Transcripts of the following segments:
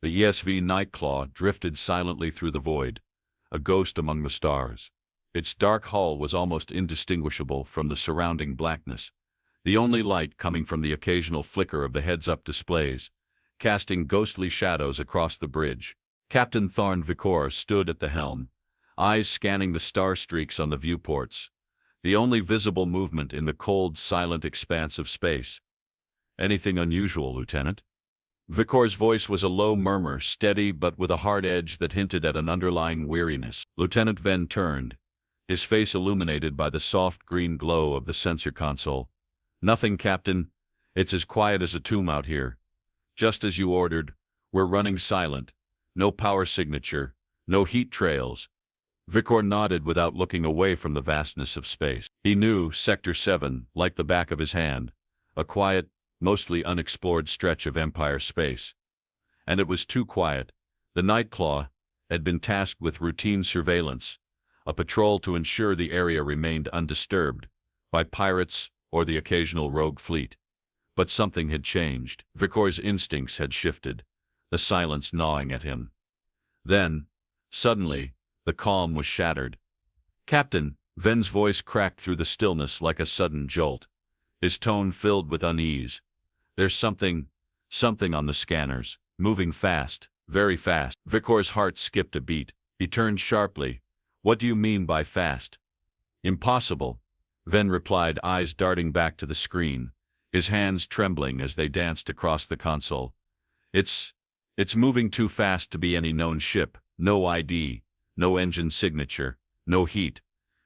The ESV Nightclaw drifted silently through the void, a ghost among the stars. Its dark hull was almost indistinguishable from the surrounding blackness, the only light coming from the occasional flicker of the heads-up displays, casting ghostly shadows across the bridge. Captain Tharn Vikor stood at the helm, eyes scanning the star streaks on the viewports, the only visible movement in the cold, silent expanse of space. "Anything unusual, Lieutenant?" Vikor's voice was a low murmur, steady but with a hard edge that hinted at an underlying weariness. Lieutenant Ven turned, his face illuminated by the soft green glow of the sensor console. "Nothing, Captain. It's as quiet as a tomb out here. Just as you ordered, we're running silent. No power signature, no heat trails." Vikor nodded without looking away from the vastness of space. He knew Sector 7 like the back of his hand, a quiet, mostly unexplored stretch of Empire space. And it was too quiet. The Nightclaw had been tasked with routine surveillance, a patrol to ensure the area remained undisturbed by pirates or the occasional rogue fleet. But something had changed. Vikor's instincts had shifted, the silence gnawing at him. Then, suddenly, the calm was shattered. "Captain," Ven's voice cracked through the stillness like a sudden jolt, his tone filled with unease. "There's something on the scanners, moving fast, very fast." Vikor's heart skipped a beat. He turned sharply. "What do you mean by fast?" "Impossible," Ven replied, eyes darting back to the screen, his hands trembling as they danced across the console. It's moving too fast to be any known ship. No ID, no engine signature, no heat.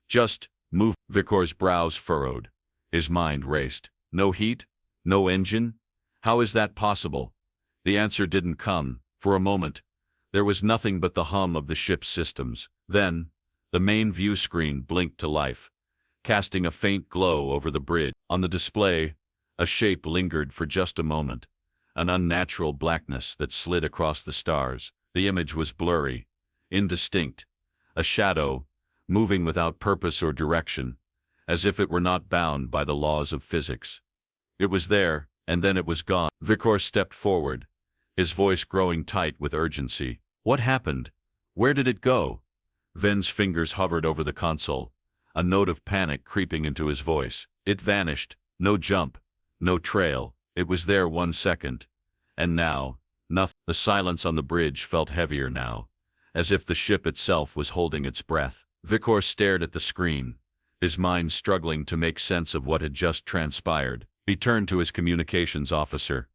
Just move." Vikor's brows furrowed. His mind raced. "No heat? No engine? How is that possible?" The answer didn't come. For a moment, there was nothing but the hum of the ship's systems. Then, the main view screen blinked to life, casting a faint glow over the bridge. On the display, a shape lingered for just a moment, an unnatural blackness that slid across the stars. The image was blurry, indistinct, a shadow, moving without purpose or direction, as if it were not bound by the laws of physics. It was there, and then it was gone. Vikor stepped forward, his voice growing tight with urgency. "What happened? Where did it go?" Ven's fingers hovered over the console, a note of panic creeping into his voice. "It vanished. No jump, no trail. It was there 1 second. And now, nothing." The silence on the bridge felt heavier now, as if the ship itself was holding its breath. Vikor stared at the screen, his mind struggling to make sense of what had just transpired. He turned to his communications officer.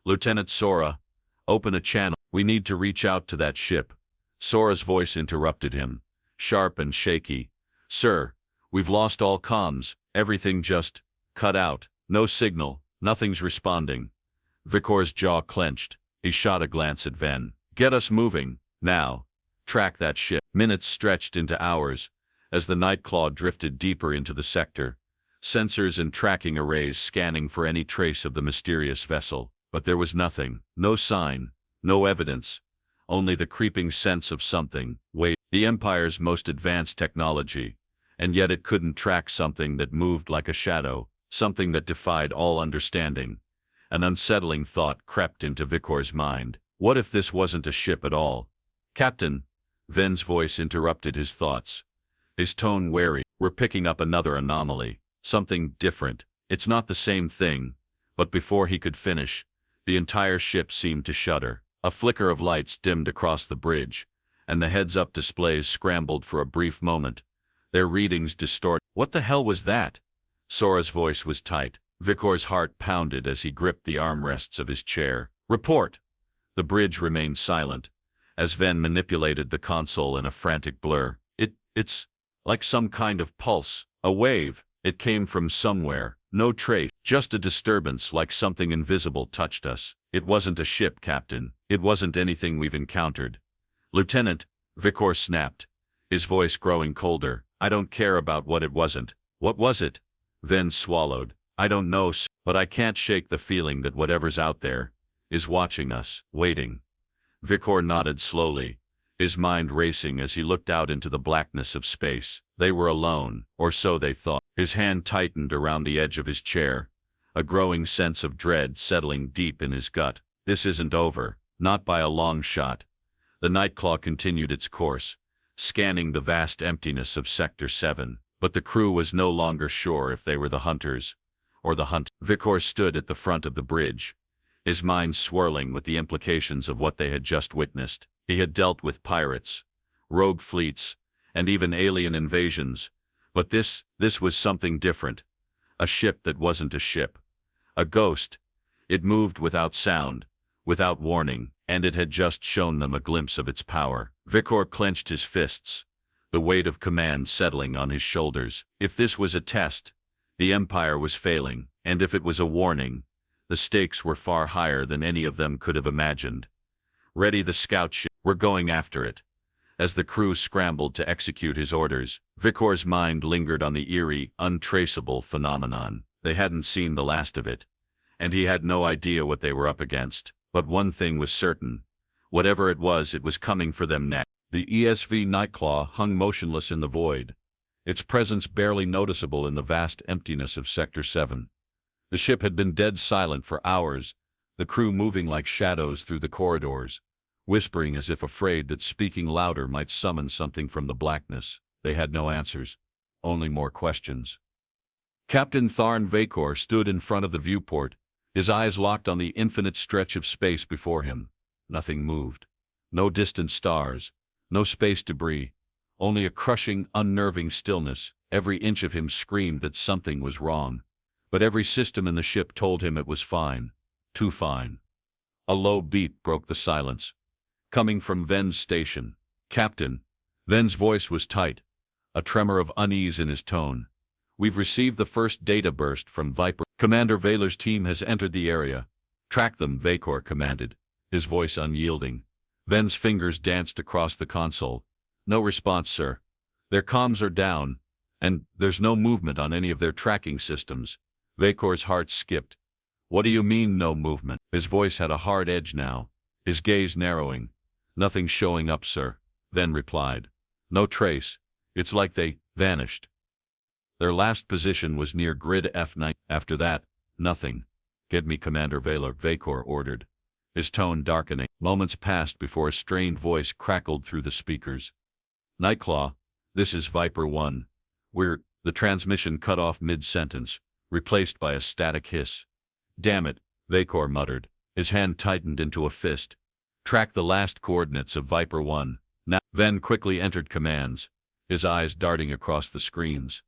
"Lieutenant Sora, open a channel. We need to reach out to that ship." Sora's voice interrupted him, sharp and shaky. "Sir, we've lost all comms. Everything just cut out. No signal. Nothing's responding." Vikor's jaw clenched. He shot a glance at Ven. "Get us moving, now. Track that ship." Minutes stretched into hours, as the Nightclaw drifted deeper into the sector, sensors and tracking arrays scanning for any trace of the mysterious vessel. But there was nothing. No sign, no evidence, only the creeping sense of something. Wait, the Empire's most advanced technology, and yet it couldn't track something that moved like a shadow, something that defied all understanding. An unsettling thought crept into Vikor's mind. What if this wasn't a ship at all? "Captain," Ven's voice interrupted his thoughts, his tone wary. "We're picking up another anomaly, something different. It's not the same thing." But before he could finish, the entire ship seemed to shudder. A flicker of lights dimmed across the bridge, and the heads-up displays scrambled for a brief moment, their readings distorted. "What the hell was that?" Sora's voice was tight. Vikor's heart pounded as he gripped the armrests of his chair. "Report!" The bridge remained silent, as Ven manipulated the console in a frantic blur. It's like some kind of pulse, a wave. It came from somewhere. No trace, just a disturbance like something invisible touched us. It wasn't a ship, Captain. It wasn't anything we've encountered." "Lieutenant," Vikor snapped, his voice growing colder, "I don't care about what it wasn't." "What was it?" Ven swallowed. "I don't know, but I can't shake the feeling that whatever's out there is watching us, waiting." Vikor nodded slowly, his mind racing as he looked out into the blackness of space. They were alone, or so they thought. His hand tightened around the edge of his chair, a growing sense of dread settling deep in his gut. "This isn't over," Not by a long shot. The Nightclaw continued its course, scanning the vast emptiness of Sector 7, but the crew was no longer sure if they were the hunters or the hunt. Vicor stood at the front of the bridge, his mind swirling with the implications of what they had just witnessed. He had dealt with pirates, rogue fleets, and even alien invasions, but this was something different. A ship that wasn't a ship. A ghost. It moved without sound, without warning, and it had just shown them a glimpse of its power. Vicor clenched his fists, the weight of command settling on his shoulders. If this was a test, the Empire was failing, and if it was a warning, the stakes were far higher than any of them could have imagined. Ready the scout ship. We're going after it. As the crew scrambled to execute his orders, Vicor's mind lingered on the eerie, untraceable phenomenon. They hadn't seen the last of it, and he had no idea what they were up against. But one thing was certain. Whatever it was coming for them next. The ESV Nightclaw hung motionless in the void, its presence barely noticeable in the vast emptiness of Sector 7. The ship had been dead silent for hours, the crew moving like shadows through the corridors, whispering as if afraid that speaking louder might summon something from the blackness. They had no answers, only more questions. Captain Tharn Vakor stood in front of the viewport, his eyes locked on the infinite stretch of space before him. Nothing moved. No distant stars, no space debris, only a crushing, unnerving stillness. Every inch of him screamed that something was wrong, but every system in the ship told him it was fine. Too fine. A low beat broke the silence, coming from Ven's station. "Captain." Ven's voice was tight, a tremor of unease in his tone. "We've received the first data burst from Viper. Commander Vaylor's team has entered the area. Track them," Vakor commanded, his voice unyielding. Ven's fingers danced across the console. "No response, sir. Their comms are down, and there's no movement on any of their tracking systems." Vakor's heart skipped. "What do you mean, no movement?" His voice had a hard edge now, his gaze narrowing. "Nothing showing up, sir," Ven replied. "No trace. It's like they vanished. Their last position was near grid F9. After that, nothing." "Get me Commander Vaylor," Vakor ordered, his tone darkening. Moments passed before a strained voice crackled through the speakers. "Nightclaw, this is Viper 1. The transmission cut off mid-sentence, replaced by a static hiss. "Damn it," Vakor muttered. His hand tightened into a fist. "Track the last coordinates of Viper 1. Now." Ven quickly entered commands, his eyes darting across the screens.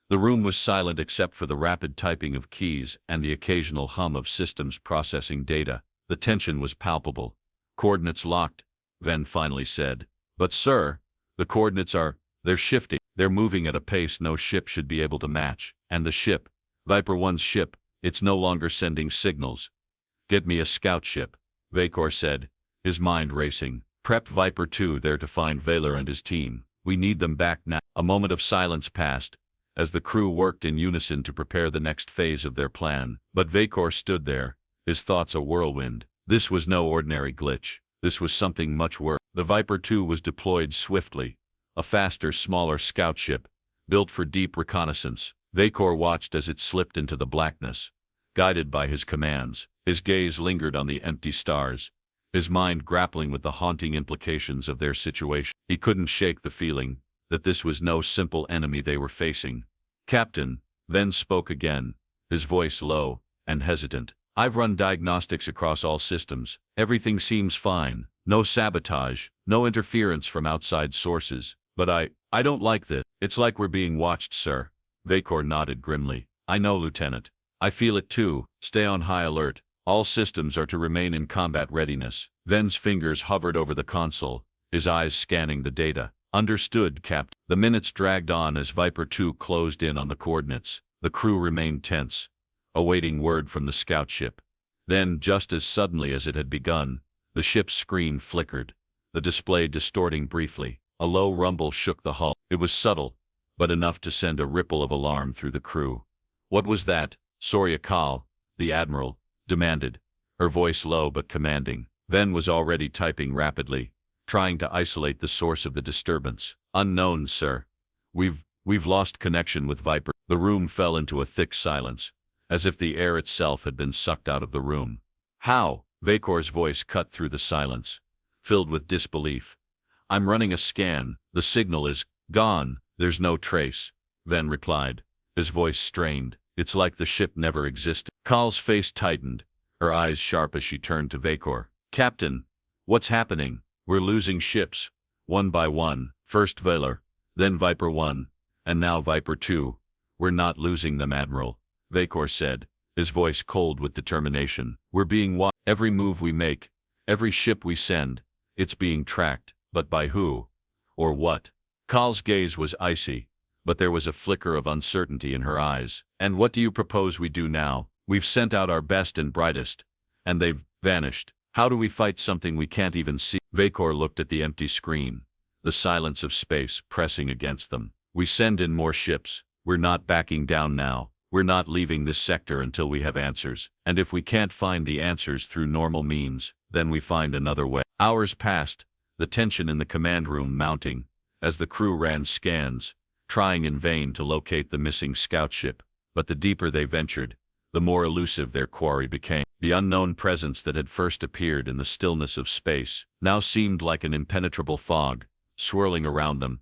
The room was silent except for the rapid typing of keys and the occasional hum of systems processing data. The tension was palpable. "Coordinates locked," Ven finally said. "But sir, the coordinates they're shifting. They're moving at a pace no ship should be able to match. And the ship, Viper 1's ship, it's no longer sending signals." "Get me a scout ship," Vakor said, his mind racing. "Prep Viper 2 there to find Vaylor and his team. We need them back now." A moment of silence passed, as the crew worked in unison to prepare the next phase of their plan. But Vakor stood there, his thoughts a whirlwind. This was no ordinary glitch. This was something much worse. The Viper 2 was deployed swiftly, a faster, smaller scout ship, built for deep reconnaissance. Vakor watched as it slipped into the blackness, guided by his commands. His gaze lingered on the empty stars, his mind grappling with the haunting implications of their situation. He couldn't shake the feeling that this was no simple enemy they were facing. "Captain," Ven spoke again, his voice low and hesitant. "I've run diagnostics across all systems. Everything seems fine. No sabotage, no interference from outside sources. But I don't like this. It's like we're being watched, sir." Vakor nodded grimly. "I know, Lieutenant. I feel it too. Stay on high alert. All systems are to remain in combat readiness." Ven's fingers hovered over the console, his eyes scanning the data. "Understood, Captain." The minutes dragged on as Viper 2 closed in on the coordinates. The crew remained tense, awaiting word from the scout ship. Then, just as suddenly as it had begun, the ship's screen flickered, the display distorting briefly. A low rumble shook the hull. It was subtle, but enough to send a ripple of alarm through the crew. "What was that?" Soria Kal, the admiral, demanded, her voice low but commanding. Ven was already typing rapidly, trying to isolate the source of the disturbance. "Unknown, sir. We've lost connection with Viper." The room fell into a thick silence, as if the air itself had been sucked out of the room. "How?" Vacor's voice cut through the silence, filled with disbelief. I'm running a scan. The signal is gone. There's no trace. Ven replied, his voice strained. It's like the ship never existed. Kaal's face tightened, her eyes sharp as she turned to Vacor. Captain, what's happening? We're losing ships, one by one. First Valor, then Viper 1, and now Viper 2. We're not losing them, Admiral, Vacor said, his voice cold with determination. We're being watched. Every move we make, every ship we send, it's being tracked. But by who? Or what? Kaal's gaze was icy, but there was a flicker of uncertainty in her eyes. And what do you propose we do now? We've sent out our best and brightest, and they've vanished. How do we fight something we can't even see? Vacor looked at the empty screen, the silence of space pressing against them. We send in more ships. We're not backing down now. We're not leaving this sector until we have answers. And if we can't find the answers through normal means, then we find another way. Hours passed, the tension in the command room mounting, as the crew ran scans, trying in vain to locate the missing scout ship. But the deeper they ventured, the more elusive their quarry became. The unknown presence that had first appeared in the stillness of space now seemed like an impenetrable fog, swirling around them,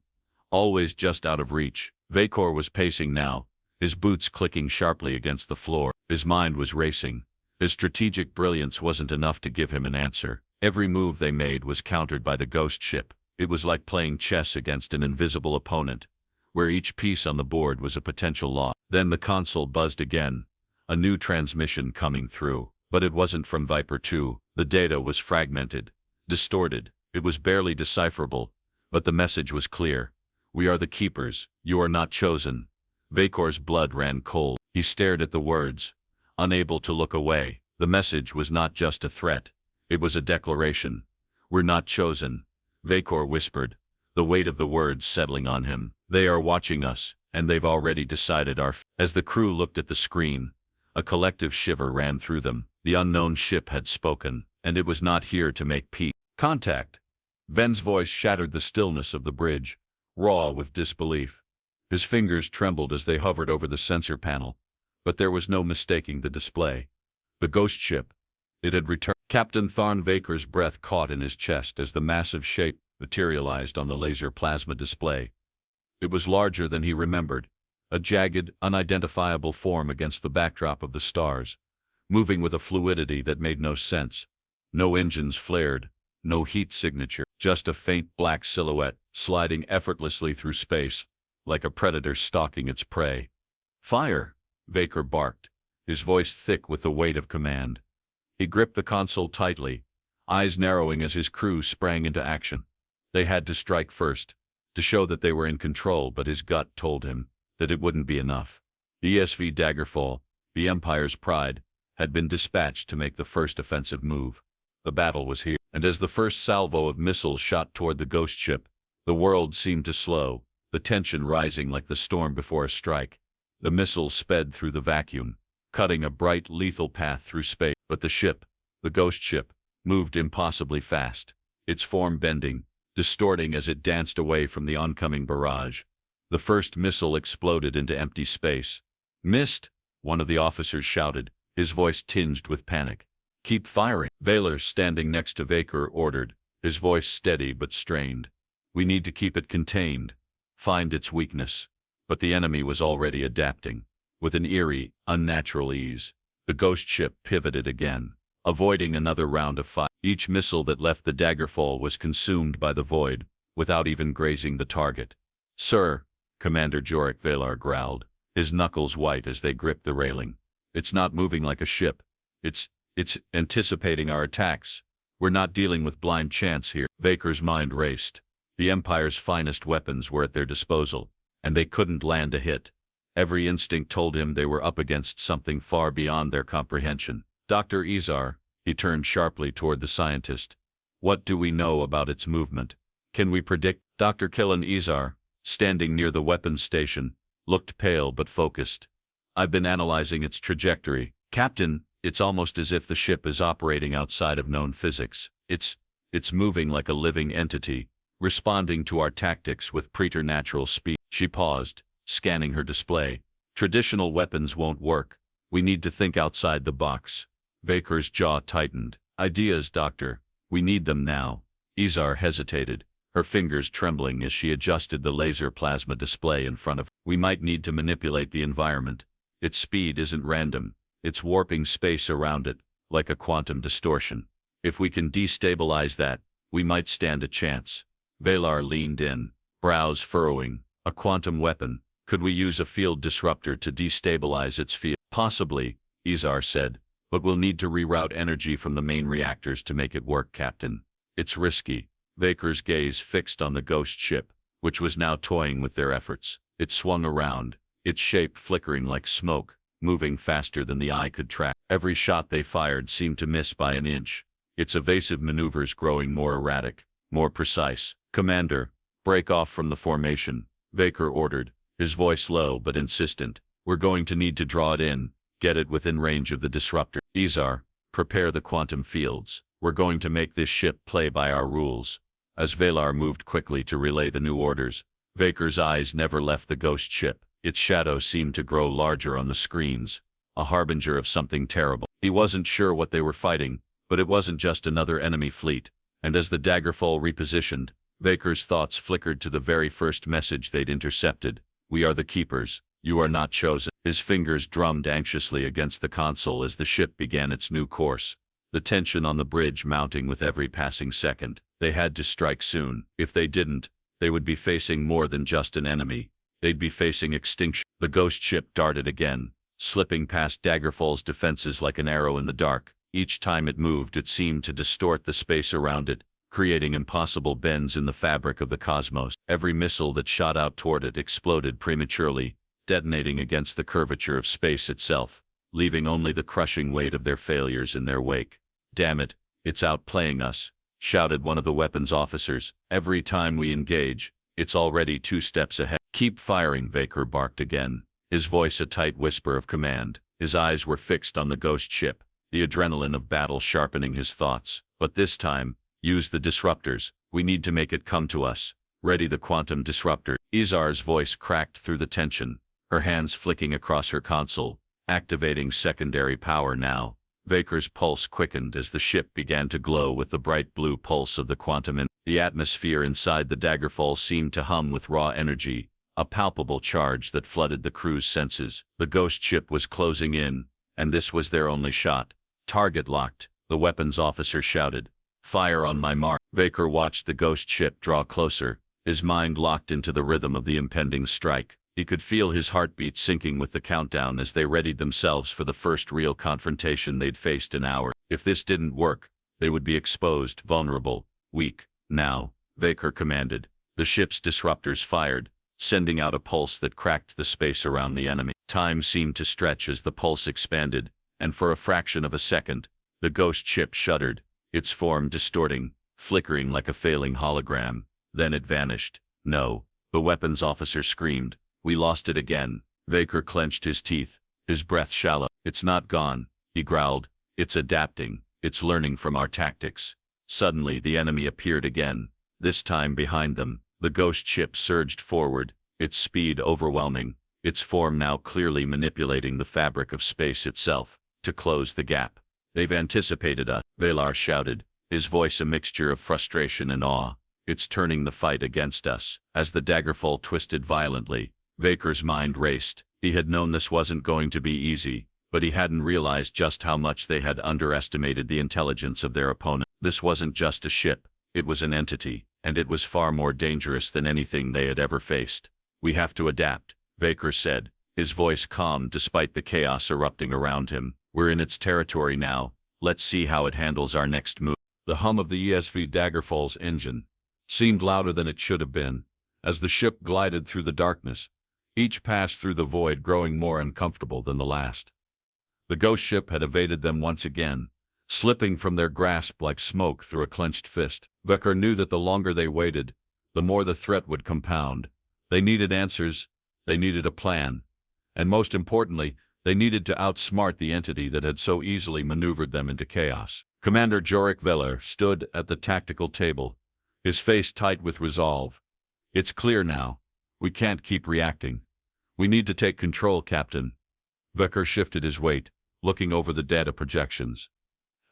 always just out of reach. Vacor was pacing now, his boots clicking sharply against the floor. His mind was racing. His strategic brilliance wasn't enough to give him an answer. Every move they made was countered by the ghost ship. It was like playing chess against an invisible opponent, where each piece on the board was a potential loss. Then the console buzzed again, a new transmission coming through. But it wasn't from Viper 2. The data was fragmented, distorted. It was barely decipherable, but the message was clear. We are the keepers. You are not chosen. Vacor's blood ran cold. He stared at the words, unable to look away. The message was not just a threat. It was a declaration. We're not chosen, Vacor whispered, the weight of the words settling on him. They are watching us, and they've already decided our fate. As the crew looked at the screen, a collective shiver ran through them. The unknown ship had spoken, and it was not here to make peace. Contact! Ven's voice shattered the stillness of the bridge, raw with disbelief. His fingers trembled as they hovered over the sensor panel, but there was no mistaking the display. The ghost ship. It had returned. Captain Tharn Vacor's breath caught in his chest as the massive shape materialized on the laser plasma display. It was larger than he remembered, a jagged, unidentifiable form against the backdrop of the stars, moving with a fluidity that made no sense. No engines flared, no heat signature, just a faint black silhouette sliding effortlessly through space, like a predator stalking its prey. Fire! Vacor barked, his voice thick with the weight of command. He gripped the console tightly, eyes narrowing as his crew sprang into action. They had to strike first, to show that they were in control, but his gut told him that it wouldn't be enough. The ESV Daggerfall, the Empire's pride, had been dispatched to make the first offensive move. The battle was here, and as the first salvo of missiles shot toward the ghost ship, the world seemed to slow, the tension rising like the storm before a strike. The missiles sped through the vacuum, cutting a bright, lethal path through space. But the ship, the ghost ship, moved impossibly fast, its form bending, distorting as it danced away from the oncoming barrage. The first missile exploded into empty space. Missed, one of the officers shouted, his voice tinged with panic. Keep firing. Valor, standing next to Vacor, ordered, his voice steady but strained. We need to keep it contained, find its weakness. But the enemy was already adapting, with an eerie, unnatural ease. The ghost ship pivoted again, avoiding another round of fire. Each missile that left the Daggerfall was consumed by the void, without even grazing the target. Sir, Commander Jorik Valar growled, his knuckles white as they gripped the railing. It's not moving like a ship. It's anticipating our attacks. We're not dealing with blind chance here. Vacor's mind raced. The Empire's finest weapons were at their disposal, and they couldn't land a hit. Every instinct told him they were up against something far beyond their comprehension. Dr. Izar, he turned sharply toward the scientist. What do we know about its movement? Can we predict? Dr. Killen Izar, standing near the weapons station, looked pale but focused. I've been analyzing its trajectory. Captain, it's almost as if the ship is operating outside of known physics. It's moving like a living entity, responding to our tactics with preternatural speed. She paused, scanning her display. Traditional weapons won't work. We need to think outside the box. Vacor's jaw tightened. Ideas, Doctor. We need them now. Izar hesitated, her fingers trembling as she adjusted the laser plasma display in front of her. We might need to manipulate the environment. Its speed isn't random. It's warping space around it, like a quantum distortion. If we can destabilize that, we might stand a chance. Valar leaned in, brows furrowing. A quantum weapon. Could we use a field disruptor to destabilize its field? Possibly, Izar said, but we'll need to reroute energy from the main reactors to make it work, Captain. It's risky. Vaker's gaze fixed on the ghost ship, which was now toying with their efforts. It swung around, its shape flickering like smoke, moving faster than the eye could track. Every shot they fired seemed to miss by an inch, its evasive maneuvers growing more erratic, more precise. Commander, break off from the formation, Vaker ordered, his voice low but insistent. We're going to need to draw it in, get it within range of the disruptor. Izar, prepare the quantum fields. We're going to make this ship play by our rules. As Valar moved quickly to relay the new orders, Vaker's eyes never left the ghost ship. Its shadow seemed to grow larger on the screens, a harbinger of something terrible. He wasn't sure what they were fighting, but it wasn't just another enemy fleet, and as the daggerfall repositioned, Vaker's thoughts flickered to the very first message they'd intercepted. We are the Keepers. You are not chosen. His fingers drummed anxiously against the console as the ship began its new course, the tension on the bridge mounting with every passing second. They had to strike soon. If they didn't, they would be facing more than just an enemy. They'd be facing extinction. The ghost ship darted again, slipping past Daggerfall's defenses like an arrow in the dark. Each time it moved, it seemed to distort the space around it, creating impossible bends in the fabric of the cosmos. Every missile that shot out toward it exploded prematurely, detonating against the curvature of space itself, leaving only the crushing weight of their failures in their wake. Damn it, it's outplaying us, shouted one of the weapons officers. Every time we engage, it's already 2 steps ahead. Keep firing, Vaker barked again, his voice a tight whisper of command. His eyes were fixed on the ghost ship, the adrenaline of battle sharpening his thoughts. But this time, use the disruptors. We need to make it come to us. Ready the quantum disruptor. Izar's voice cracked through the tension, her hands flicking across her console, activating secondary power now. Vaker's pulse quickened as the ship began to glow with the bright blue pulse of the quantum. The atmosphere inside the Daggerfall seemed to hum with raw energy, a palpable charge that flooded the crew's senses. The ghost ship was closing in, and this was their only shot. Target locked, the weapons officer shouted. Fire on my mark. Vaker watched the ghost ship draw closer, his mind locked into the rhythm of the impending strike. He could feel his heartbeat sinking with the countdown as they readied themselves for the first real confrontation they'd faced in hours. If this didn't work, they would be exposed, vulnerable, weak. Now, Vaker commanded. The ship's disruptors fired, sending out a pulse that cracked the space around the enemy. Time seemed to stretch as the pulse expanded, and for a fraction of a second, the ghost ship shuddered, its form distorting, flickering like a failing hologram. Then it vanished. No, the weapons officer screamed. We lost it again. Vaker clenched his teeth, his breath shallow. It's not gone, he growled. It's adapting. It's learning from our tactics. Suddenly the enemy appeared again, this time behind them. The ghost ship surged forward, its speed overwhelming, its form now clearly manipulating the fabric of space itself, to close the gap. They've anticipated us, Valar shouted, his voice a mixture of frustration and awe. It's turning the fight against us. As the Daggerfall twisted violently, Vaker's mind raced. He had known this wasn't going to be easy, but he hadn't realized just how much they had underestimated the intelligence of their opponent. This wasn't just a ship, it was an entity, and it was far more dangerous than anything they had ever faced. We have to adapt, Vaker said, his voice calm despite the chaos erupting around him. We're in its territory now, let's see how it handles our next move. The hum of the ESV Daggerfall's engine seemed louder than it should have been, as the ship glided through the darkness, each pass through the void growing more uncomfortable than the last. The ghost ship had evaded them once again, slipping from their grasp like smoke through a clenched fist. Vaker knew that the longer they waited, the more the threat would compound. They needed answers, they needed a plan, and most importantly, they needed to outsmart the entity that had so easily maneuvered them into chaos. Commander Jorik Veller stood at the tactical table, his face tight with resolve. It's clear now. We can't keep reacting. We need to take control, Captain. Vaker shifted his weight, looking over the data projections.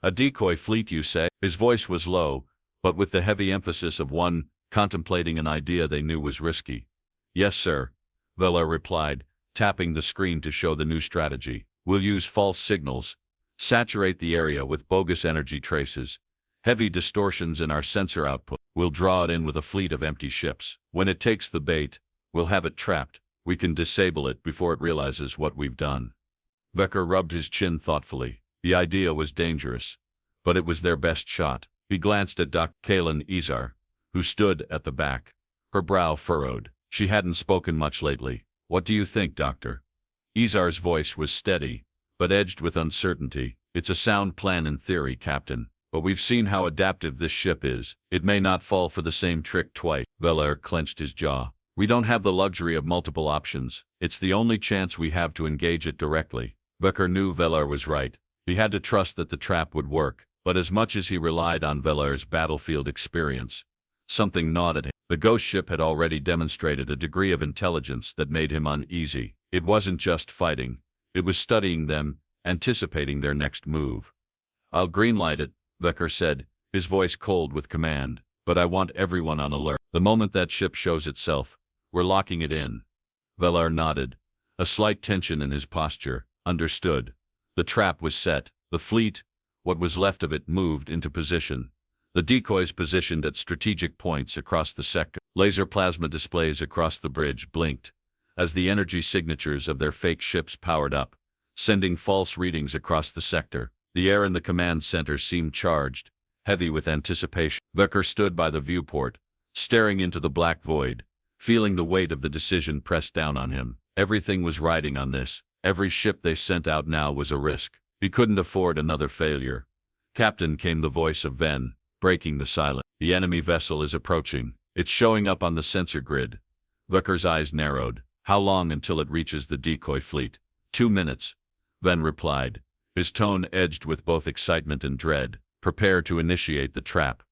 A decoy fleet, you say? His voice was low, but with the heavy emphasis of one contemplating an idea they knew was risky. Yes, sir, Vela replied, tapping the screen to show the new strategy. We'll use false signals, saturate the area with bogus energy traces, heavy distortions in our sensor output. We'll draw it in with a fleet of empty ships. When it takes the bait, we'll have it trapped. We can disable it before it realizes what we've done. Vecker rubbed his chin thoughtfully. The idea was dangerous, but it was their best shot. He glanced at Dr. Kaelin Izar, who stood at the back, her brow furrowed. She hadn't spoken much lately. What do you think, Doctor? Izar's voice was steady, but edged with uncertainty. It's a sound plan in theory, Captain, but we've seen how adaptive this ship is. It may not fall for the same trick twice. Veller clenched his jaw. We don't have the luxury of multiple options. It's the only chance we have to engage it directly. Vecker knew Veller was right. He had to trust that the trap would work, but as much as he relied on Veller's battlefield experience, something gnawed at him. The ghost ship had already demonstrated a degree of intelligence that made him uneasy. It wasn't just fighting. It was studying them, anticipating their next move. I'll greenlight it, Vecker said, his voice cold with command, but I want everyone on alert. The moment that ship shows itself, we're locking it in. Velar nodded, a slight tension in his posture. Understood. The trap was set. The fleet, what was left of it, moved into position. The decoys positioned at strategic points across the sector. Laser plasma displays across the bridge blinked as the energy signatures of their fake ships powered up, sending false readings across the sector. The air in the command center seemed charged, heavy with anticipation. Vecker stood by the viewport, staring into the black void, feeling the weight of the decision pressed down on him. Everything was riding on this. Every ship they sent out now was a risk. He couldn't afford another failure. Captain, came the voice of Ven, breaking the silence. The enemy vessel is approaching. It's showing up on the sensor grid. Vecker's eyes narrowed. How long until it reaches the decoy fleet? 2 minutes, Ven replied, his tone edged with both excitement and dread. Prepare to initiate the trap,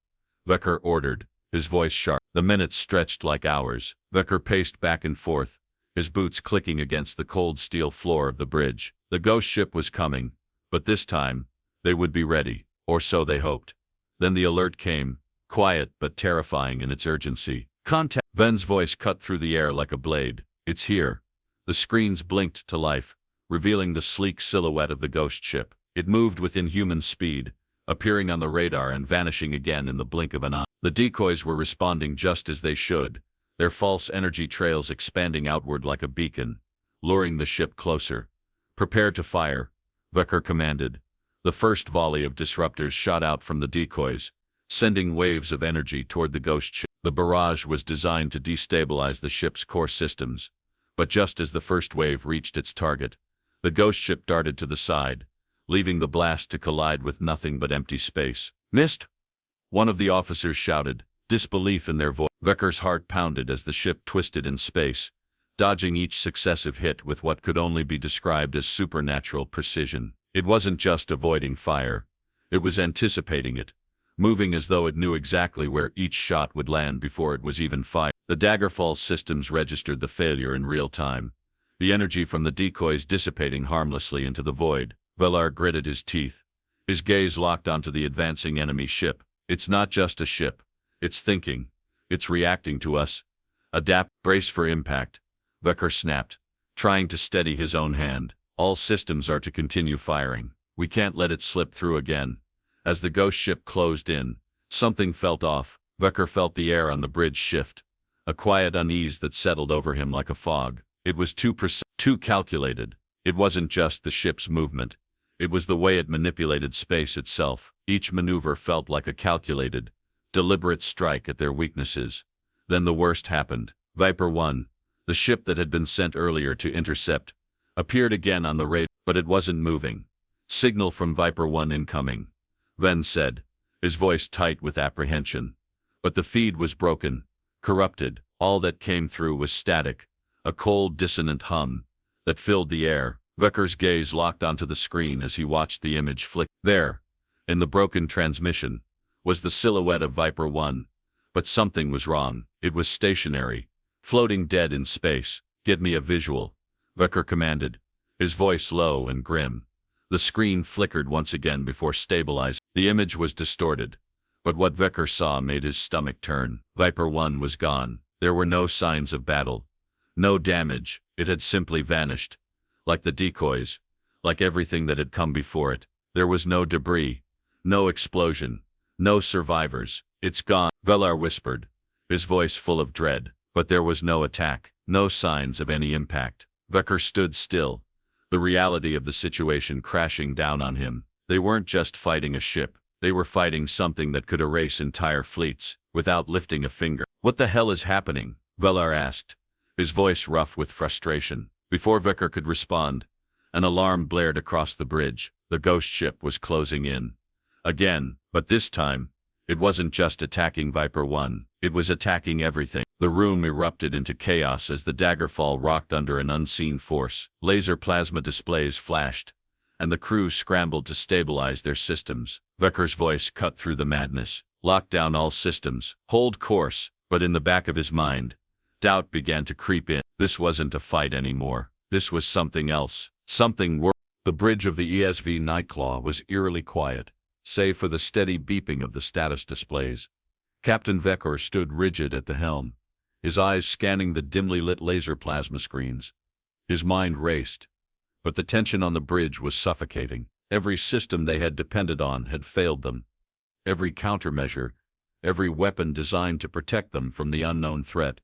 Vecker ordered, his voice sharp. The minutes stretched like hours. Vecker paced back and forth, his boots clicking against the cold steel floor of the bridge. The ghost ship was coming, but this time, they would be ready, or so they hoped. Then the alert came, quiet but terrifying in its urgency. Contact! Ven's voice cut through the air like a blade. It's here. The screens blinked to life, revealing the sleek silhouette of the ghost ship. It moved with inhuman speed, appearing on the radar and vanishing again in the blink of an eye. The decoys were responding just as they should, their false energy trails expanding outward like a beacon, luring the ship closer. Prepare to fire, Vecker commanded. The first volley of disruptors shot out from the decoys, sending waves of energy toward the ghost ship. The barrage was designed to destabilize the ship's core systems, but just as the first wave reached its target, the ghost ship darted to the side, leaving the blast to collide with nothing but empty space. Missed! One of the officers shouted, disbelief in their voice. Vecker's heart pounded as the ship twisted in space, dodging each successive hit with what could only be described as supernatural precision. It wasn't just avoiding fire, it was anticipating it, moving as though it knew exactly where each shot would land before it was even fired. The Daggerfall systems registered the failure in real time, the energy from the decoys dissipating harmlessly into the void. Velar gritted his teeth, his gaze locked onto the advancing enemy ship. It's not just a ship. It's thinking. It's reacting to us. Adapt, brace for impact, Vecker snapped, trying to steady his own hand. All systems are to continue firing. We can't let it slip through again. As the ghost ship closed in, something felt off. Vecker felt the air on the bridge shift, a quiet unease that settled over him like a fog. It was too calculated. It wasn't just the ship's movement. It was the way it manipulated space itself. Each maneuver felt like a calculated, deliberate strike at their weaknesses. Then the worst happened. Viper 1, the ship that had been sent earlier to intercept, appeared again on the radar, but it wasn't moving. Signal from Viper 1 incoming, Ven said, his voice tight with apprehension. But the feed was broken, corrupted. All that came through was static, a cold, dissonant hum that filled the air. Vecker's gaze locked onto the screen as he watched the image flick. There, in the broken transmission, was the silhouette of Viper 1. But something was wrong. It was stationary, floating dead in space. Get me a visual, Vecker commanded, his voice low and grim. The screen flickered once again before stabilizing. The image was distorted, but what Vecker saw made his stomach turn. Viper 1 was gone. There were no signs of battle. No damage. It had simply vanished. Like the decoys. Like everything that had come before it. There was no debris. No explosion. No survivors. It's gone, Velar whispered, his voice full of dread. But there was no attack. No signs of any impact. Vecker stood still, the reality of the situation crashing down on him. They weren't just fighting a ship. They were fighting something that could erase entire fleets, without lifting a finger. What the hell is happening? Velar asked, his voice rough with frustration. Before Vecker could respond, an alarm blared across the bridge. The ghost ship was closing in. Again, but this time, it wasn't just attacking Viper 1, it was attacking everything. The room erupted into chaos as the Daggerfall rocked under an unseen force. Laser plasma displays flashed, and the crew scrambled to stabilize their systems. Vecker's voice cut through the madness. Lock down all systems. Hold course. But in the back of his mind, doubt began to creep in. This wasn't a fight anymore. This was something else. Something worse. The bridge of the ESV Nightclaw was eerily quiet, save for the steady beeping of the status displays. Captain Vecker stood rigid at the helm, his eyes scanning the dimly lit laser plasma screens. His mind raced, but the tension on the bridge was suffocating. Every system they had depended on had failed them. Every countermeasure, every weapon designed to protect them from the unknown threat,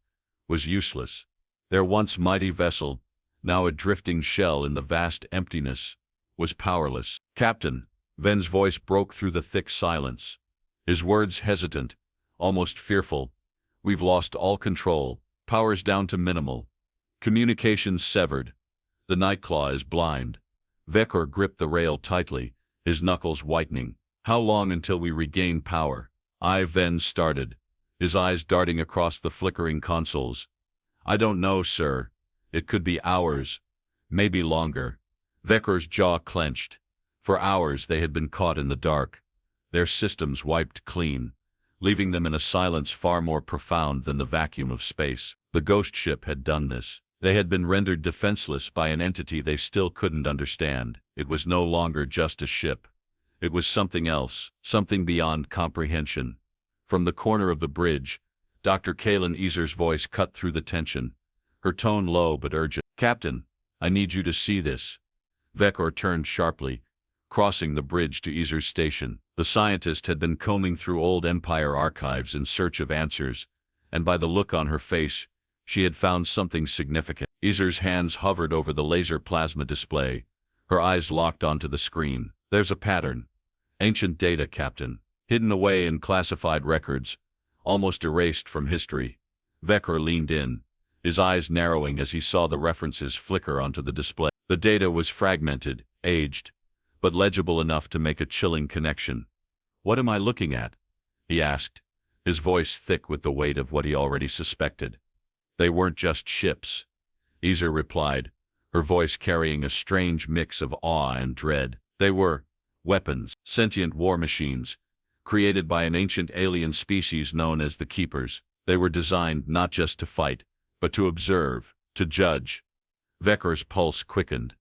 was useless. Their once mighty vessel, now a drifting shell in the vast emptiness, was powerless. Captain, Ven's voice broke through the thick silence, his words hesitant, almost fearful. We've lost all control, powers down to minimal, communications severed. The Nightclaw is blind. Vecker gripped the rail tightly, his knuckles whitening. How long until we regain power? Ven started, his eyes darting across the flickering consoles. I don't know, sir. It could be hours, maybe longer. Vecker's jaw clenched. For hours they had been caught in the dark, their systems wiped clean, leaving them in a silence far more profound than the vacuum of space. The ghost ship had done this. They had been rendered defenseless by an entity they still couldn't understand. It was no longer just a ship. It was something else, something beyond comprehension. From the corner of the bridge, Dr. Kalen Easer's voice cut through the tension, her tone low but urgent. Captain, I need you to see this. Vecker turned sharply, crossing the bridge to Easer's station. The scientist had been combing through old Empire archives in search of answers, and by the look on her face, she had found something significant. Easer's hands hovered over the laser plasma display, her eyes locked onto the screen. There's a pattern. Ancient data, Captain, hidden away in classified records, almost erased from history. Vecker leaned in, his eyes narrowing as he saw the references flicker onto the display. The data was fragmented, aged, but legible enough to make a chilling connection. What am I looking at? He asked, his voice thick with the weight of what he already suspected. They weren't just ships, Easer replied, her voice carrying a strange mix of awe and dread. They were weapons, sentient war machines, created by an ancient alien species known as the Keepers. They were designed not just to fight, but to observe, to judge. Vecker's pulse quickened.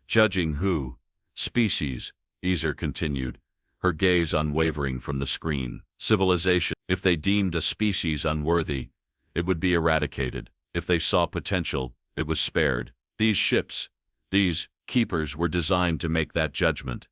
Judging who? Species, Easer continued, her gaze unwavering from the screen. Civilization. If they deemed a species unworthy, it would be eradicated. If they saw potential, it was spared. These ships, these Keepers, were designed to make that judgment.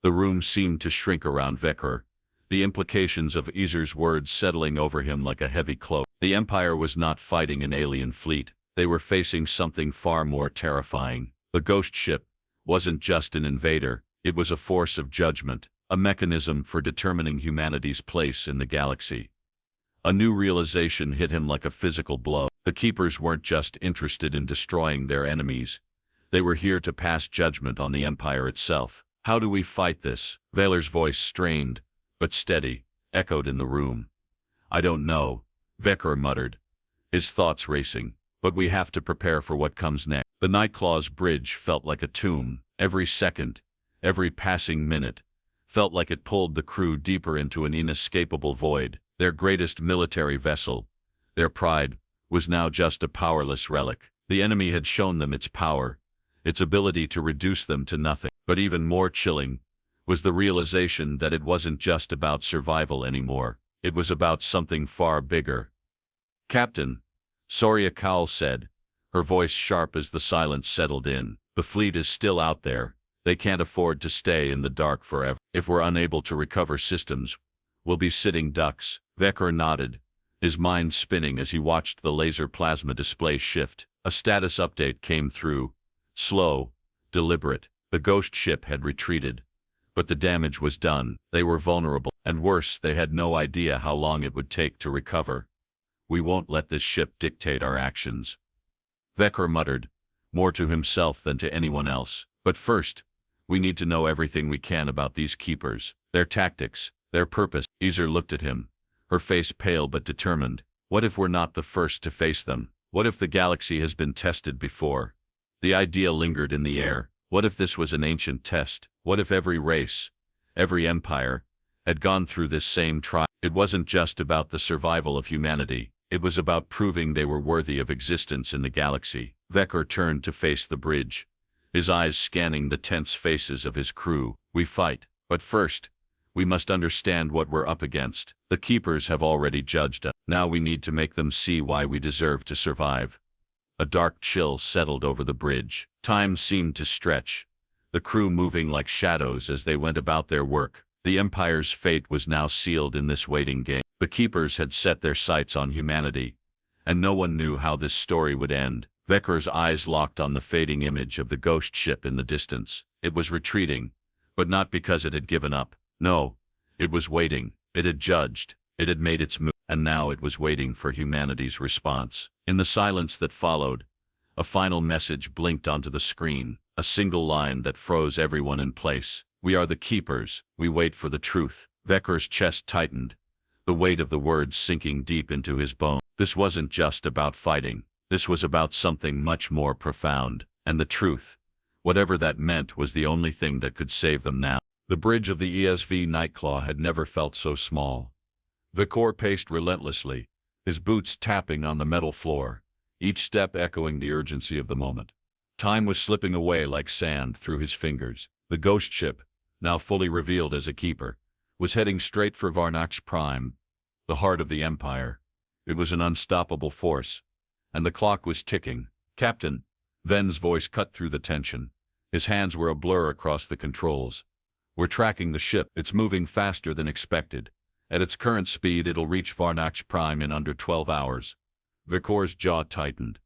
The room seemed to shrink around Vecker, the implications of Easer's words settling over him like a heavy cloak. The Empire was not fighting an alien fleet. They were facing something far more terrifying. The ghost ship wasn't just an invader, it was a force of judgment, a mechanism for determining humanity's place in the galaxy. A new realization hit him like a physical blow. The Keepers weren't just interested in destroying their enemies. They were here to pass judgment on the Empire itself. How do we fight this? Valer's voice, strained, but steady, echoed in the room. I don't know, Vecker muttered, his thoughts racing, but we have to prepare for what comes next. The Nightclaw's bridge felt like a tomb. Every second, every passing minute, felt like it pulled the crew deeper into an inescapable void. Their greatest military vessel, their pride, was now just a powerless relic. The enemy had shown them its power, its ability to reduce them to nothing. But even more chilling was the realization that it wasn't just about survival anymore. It was about something far bigger. "Captain," Soria Cowell said, her voice sharp as the silence settled in, "the fleet is still out there. They can't afford to stay in the dark forever. If we're unable to recover systems, we'll be sitting ducks." Decoy nodded, his mind spinning as he watched the laser plasma display shift. A status update came through. Slow, deliberate. The ghost ship had retreated. But the damage was done. They were vulnerable. And worse, they had no idea how long it would take to recover. "We won't let this ship dictate our actions," Decoy muttered, more to himself than to anyone else. "But first, we need to know everything we can about these keepers, their tactics, their purpose." Ezer looked at him, her face pale but determined. "What if we're not the first to face them? What if the galaxy has been tested before?" The idea lingered in the air. What if this was an ancient test? What if every race, every empire, had gone through this same trial? It wasn't just about the survival of humanity. It was about proving they were worthy of existence in the galaxy. Decoy turned to face the bridge, his eyes scanning the tense faces of his crew. "We fight, but first, we must understand what we're up against. The Keepers have already judged us. Now we need to make them see why we deserve to survive." A dark chill settled over the bridge. Time seemed to stretch, the crew moving like shadows as they went about their work. The Empire's fate was now sealed in this waiting game. The Keepers had set their sights on humanity, and no one knew how this story would end. Decoy's eyes locked on the fading image of the ghost ship in the distance. It was retreating, but not because it had given up. No, it was waiting. It had judged. It had made its move, and now it was waiting for humanity's response. In the silence that followed, a final message blinked onto the screen, a single line that froze everyone in place. "We are the Keepers. We wait for the truth." Decoy's chest tightened, the weight of the words sinking deep into his bones. This wasn't just about fighting. This was about something much more profound. And the truth, whatever that meant, was the only thing that could save them now. The bridge of the ESV Nightclaw had never felt so small. Decoy paced relentlessly, his boots tapping on the metal floor, each step echoing the urgency of the moment. Time was slipping away like sand through his fingers. The ghost ship, now fully revealed as a keeper, was heading straight for Varnax Prime, the heart of the Empire. It was an unstoppable force, and the clock was ticking. "Captain," Ven's voice cut through the tension. His hands were a blur across the controls. "We're tracking the ship. It's moving faster than expected. At its current speed, it'll reach Varnax Prime in under 12 hours. Decoy's jaw tightened.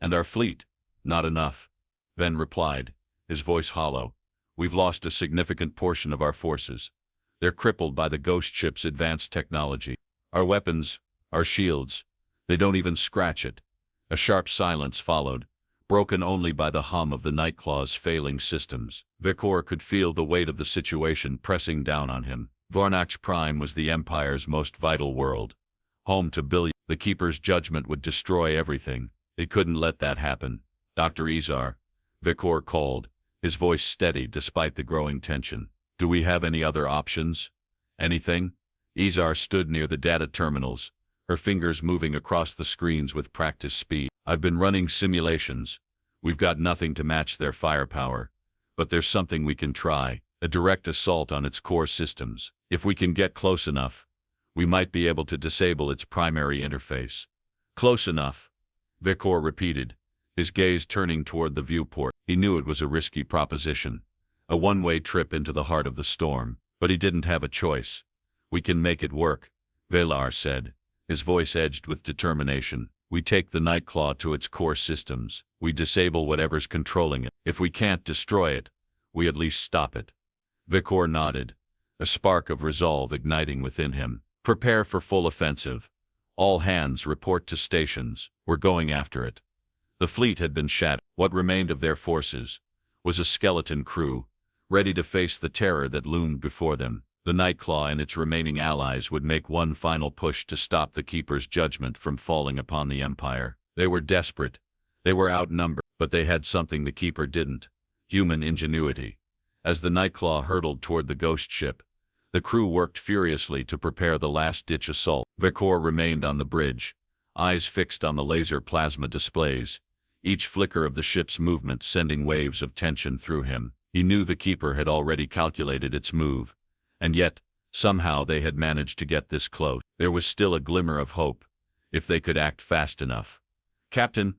"And our fleet? Not enough," Ven replied, his voice hollow. "We've lost a significant portion of our forces. They're crippled by the ghost ship's advanced technology. Our weapons, our shields, they don't even scratch it." A sharp silence followed, broken only by the hum of the Nightclaw's failing systems. Decoy could feel the weight of the situation pressing down on him. Varnax Prime was the Empire's most vital world, home to billions. The Keeper's judgment would destroy everything. They couldn't let that happen. "Dr. Izar," Decoy called, his voice steady despite the growing tension. "Do we have any other options? Anything?" Izar stood near the data terminals, her fingers moving across the screens with practiced speed. "I've been running simulations. We've got nothing to match their firepower. But there's something we can try, a direct assault on its core systems. If we can get close enough, we might be able to disable its primary interface." "Close enough," Decoy repeated, his gaze turning toward the viewport. He knew it was a risky proposition, a one-way trip into the heart of the storm, but he didn't have a choice. "We can make it work," Velar said, his voice edged with determination. "We take the Nightclaw to its core systems. We disable whatever's controlling it. If we can't destroy it, we at least stop it." Decoy nodded, a spark of resolve igniting within him. "Prepare for full offensive. All hands report to stations. We're going after it." The fleet had been shattered. What remained of their forces was a skeleton crew, ready to face the terror that loomed before them. The Nightclaw and its remaining allies would make one final push to stop the Keeper's judgment from falling upon the Empire. They were desperate. They were outnumbered, but they had something the Keeper didn't: human ingenuity. As the Nightclaw hurtled toward the ghost ship, the crew worked furiously to prepare the last-ditch assault. Decoy remained on the bridge, eyes fixed on the laser plasma displays, each flicker of the ship's movement sending waves of tension through him. He knew the Keeper had already calculated its move, and yet, somehow they had managed to get this close. There was still a glimmer of hope, if they could act fast enough. "Captain,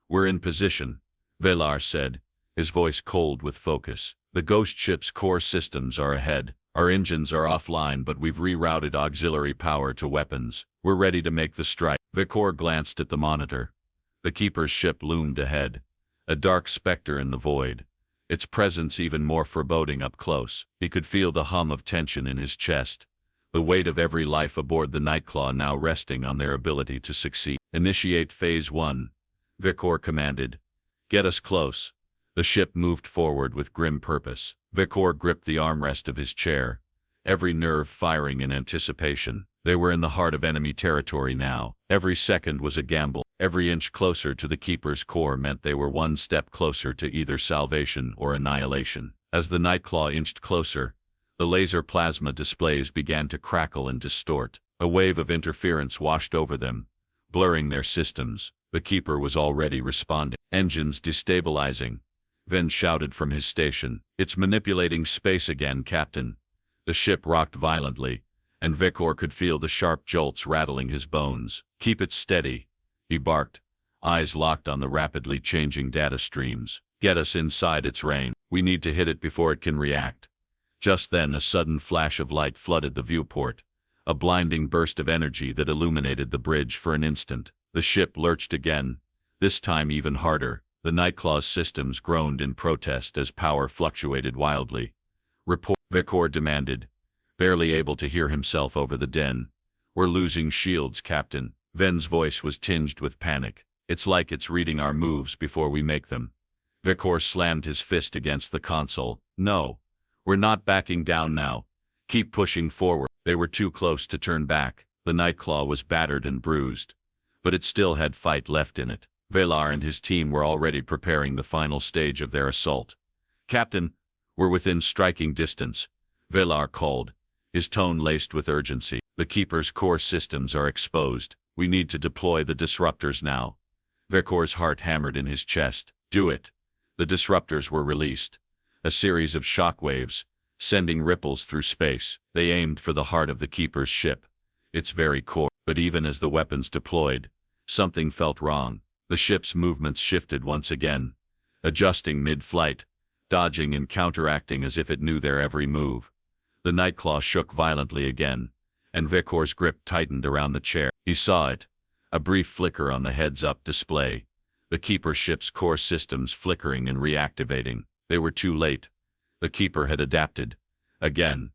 we're in position," Velar said, his voice cold with focus. "The ghost ship's core systems are ahead. Our engines are offline, but we've rerouted auxiliary power to weapons. We're ready to make the strike." Vikor glanced at the monitor. The Keeper's ship loomed ahead, a dark specter in the void, its presence even more foreboding up close. He could feel the hum of tension in his chest, the weight of every life aboard the Nightclaw now resting on their ability to succeed. "Initiate Phase 1, Vikor commanded. "Get us close." The ship moved forward with grim purpose. Vikor gripped the armrest of his chair, every nerve firing in anticipation. They were in the heart of enemy territory now. Every second was a gamble. Every inch closer to the Keeper's core meant they were one step closer to either salvation or annihilation. As the Nightclaw inched closer, the laser plasma displays began to crackle and distort. A wave of interference washed over them, blurring their systems. The Keeper was already responding. "Engines destabilizing," Ven shouted from his station. "It's manipulating space again, Captain." The ship rocked violently, and Vikor could feel the sharp jolts rattling his bones. "Keep it steady," he barked, eyes locked on the rapidly changing data streams. "Get us inside its range. We need to hit it before it can react." Just then a sudden flash of light flooded the viewport, a blinding burst of energy that illuminated the bridge for an instant. The ship lurched again, this time even harder. The Nightclaw's systems groaned in protest as power fluctuated wildly. "Report," Vikor demanded, barely able to hear himself over the din. "We're losing shields, Captain." Ven's voice was tinged with panic. "It's like it's reading our moves before we make them." Vikor slammed his fist against the console. "No, we're not backing down now. Keep pushing forward." They were too close to turn back. The Nightclaw was battered and bruised, but it still had fight left in it. Velar and his team were already preparing the final stage of their assault. "Captain, we're within striking distance," Velar called, his tone laced with urgency. "The Keeper's core systems are exposed. We need to deploy the disruptors now." Vikor's heart hammered in his chest. "Do it." The disruptors were released, a series of shock waves, sending ripples through space. They aimed for the heart of the Keeper's ship, its very core. But even as the weapons deployed, something felt wrong. The ship's movements shifted once again, adjusting mid-flight, dodging and counteracting as if it knew their every move. The Nightclaw shook violently again, and Vikor's grip tightened around the chair. He saw it, a brief flicker on the heads-up display, the Keeper ship's core systems flickering and reactivating. They were too late. The Keeper had adapted. Again.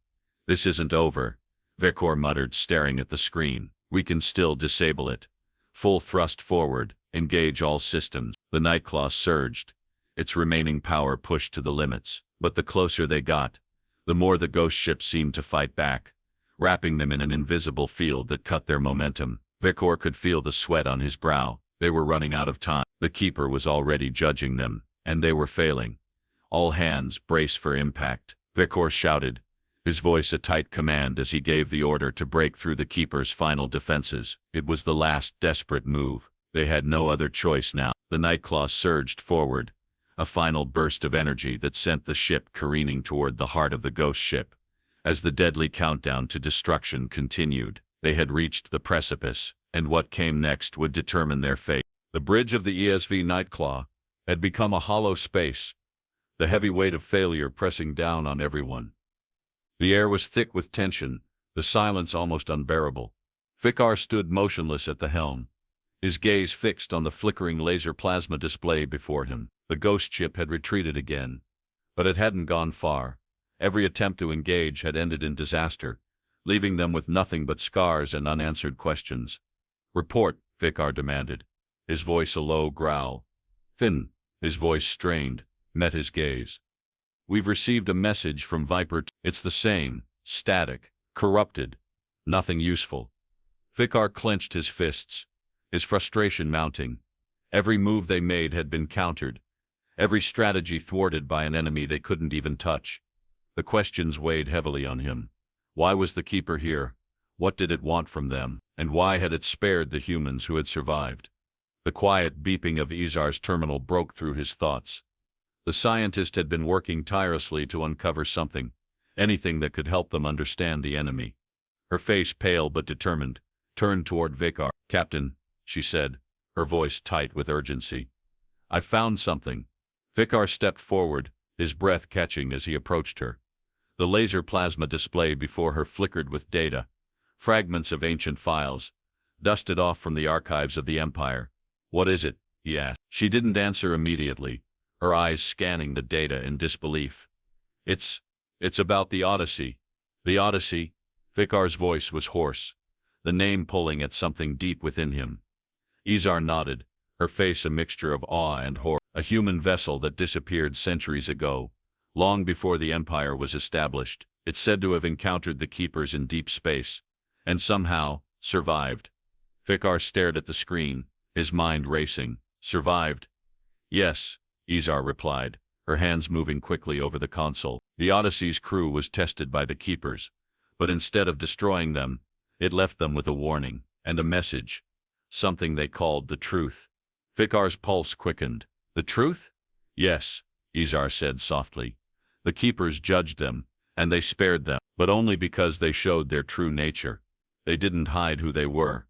"This isn't over," Vikor muttered, staring at the screen. "We can still disable it. Full thrust forward, engage all systems." The Nightclaw surged, its remaining power pushed to the limits. But the closer they got, the more the ghost ship seemed to fight back, wrapping them in an invisible field that cut their momentum. Vikor could feel the sweat on his brow. They were running out of time. The Keeper was already judging them, and they were failing. "All hands, brace for impact," Vikor shouted, his voice a tight command as he gave the order to break through the Keeper's final defenses. It was the last desperate move. They had no other choice now. The Nightclaw surged forward, a final burst of energy that sent the ship careening toward the heart of the ghost ship. As the deadly countdown to destruction continued, they had reached the precipice, and what came next would determine their fate. The bridge of the ESV Nightclaw had become a hollow space, the heavy weight of failure pressing down on everyone. The air was thick with tension, the silence almost unbearable. Vikar stood motionless at the helm, his gaze fixed on the flickering laser plasma display before him. The ghost ship had retreated again, but it hadn't gone far. Every attempt to engage had ended in disaster, leaving them with nothing but scars and unanswered questions. "Report," Vikar demanded, his voice a low growl. Finn, his voice strained, met his gaze. "We've received a message from Viper. It's the same, static, corrupted, nothing useful." Vikar clenched his fists, his frustration mounting. Every move they made had been countered, every strategy thwarted by an enemy they couldn't even touch. The questions weighed heavily on him. Why was the Keeper here? What did it want from them? And why had it spared the humans who had survived? The quiet beeping of Izar's terminal broke through his thoughts. The scientist had been working tirelessly to uncover something, anything that could help them understand the enemy. Her face, pale but determined, turned toward Vicar. "Captain," she said, her voice tight with urgency. "I found something." Vicar stepped forward, his breath catching as he approached her. The laser plasma display before her flickered with data, fragments of ancient files, dusted off from the archives of the Empire. "What is it?" he asked. She didn't answer immediately, her eyes scanning the data in disbelief. It's about the Odyssey." "The Odyssey?" Vicar's voice was hoarse, the name pulling at something deep within him. Izar nodded, her face a mixture of awe and horror. "A human vessel that disappeared centuries ago, long before the Empire was established. It's said to have encountered the Keepers in deep space, and somehow survived." Vicar stared at the screen, his mind racing. "Survived?" "Yes," Izar replied, her hands moving quickly over the console. "The Odyssey's crew was tested by the Keepers, but instead of destroying them, it left them with a warning and a message, something they called the truth." Vicar's pulse quickened. "The truth?" "Yes," Izar said softly. "The Keepers judged them, and they spared them, but only because they showed their true nature. They didn't hide who they were.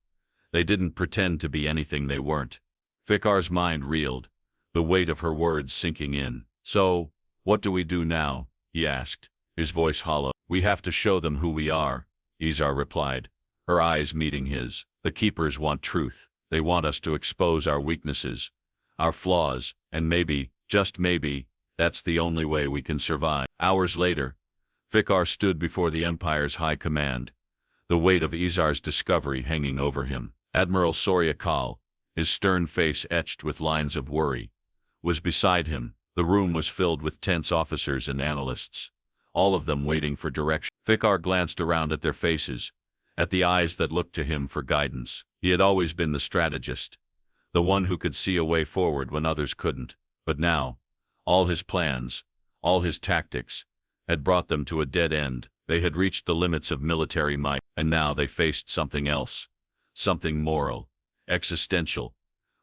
They didn't pretend to be anything they weren't." Vicar's mind reeled, the weight of her words sinking in. "So, what do we do now?" he asked, his voice hollow. "We have to show them who we are," Izar replied, her eyes meeting his. "The Keepers want truth. They want us to expose our weaknesses, our flaws, and maybe, just maybe, that's the only way we can survive." Hours later, Vicar stood before the Empire's high command, the weight of Izar's discovery hanging over him. Admiral Soria Kal, his stern face etched with lines of worry, was beside him. The room was filled with tense officers and analysts, all of them waiting for direction. Vicar glanced around at their faces, at the eyes that looked to him for guidance. He had always been the strategist, the one who could see a way forward when others couldn't. But now, all his plans, all his tactics, had brought them to a dead end. They had reached the limits of military might, and now they faced something else, something moral, existential.